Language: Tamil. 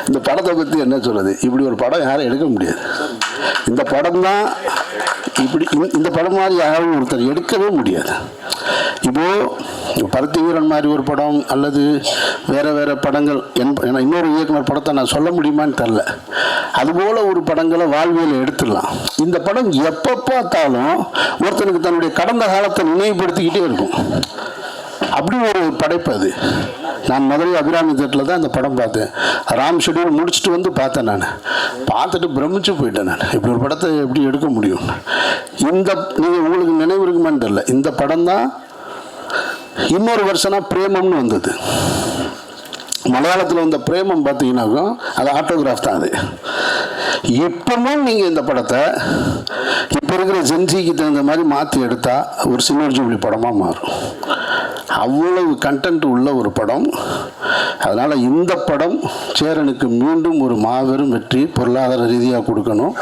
இந்த படத்தை பற்றி என்ன சொல்கிறது, இப்படி ஒரு படம் யாரும் எடுக்க முடியாது. இந்த படம் தான் இப்படி, இந்த படம் மாதிரி யாரும் ஒருத்தர் எடுக்கவே முடியாது. இப்போது பருத்தி வீரன் மாதிரி ஒரு படம் அல்லது வேறு வேறு படங்கள் ஏன்னா இன்னொரு இயக்குனர் படத்தை நான் சொல்ல முடியுமான்னு தெரில, அதுபோல் ஒரு படங்களை வாழ்வியல் எடுத்துடலாம். இந்த படம் எப்போ பார்த்தாலும் ஒருத்தனுக்கு தன்னுடைய கடந்த காலத்தை நினைவுபடுத்திக்கிட்டே இருக்கும். அப்படி ஒரு படைப்பு அது. நான் மதுரை அபிராமி தேட்டரில் தான் இந்த படம் பார்த்தேன். ராம் ஷெட்யூல் முடிச்சுட்டு வந்து பார்த்தேன். நான் பார்த்துட்டு பிரமிச்சு போயிட்டேன். நான் இப்படி ஒரு படத்தை எப்படி எடுக்க முடியும்? நீங்கள் உங்களுக்கு நினைவு இருக்குமான்னு தெரியல, இந்த படம் தான் இன்னொரு வருஷனாக பிரேமம்னு வந்தது. மலையாளத்தில் வந்த பிரேமம் பார்த்தீங்கன்னாக்கும் அது ஆட்டோகிராஃப் தான். அது இப்பவும் நீங்கள் இந்த படத்தை இப்போ இருக்கிற ஜென்சிக்கு தகுந்த மாதிரி மாற்றி எடுத்தால் ஒரு சில்வர் ஜூப்ளி படமாக மாறும். அவ்வளவு கண்டென்ட் உள்ள ஒரு படம். அதனால் இந்த படம் சேரனுக்கு மீண்டும் ஒரு மாபெரும் வெற்றி பொருளாதார ரீதியாக கொடுக்கணும்.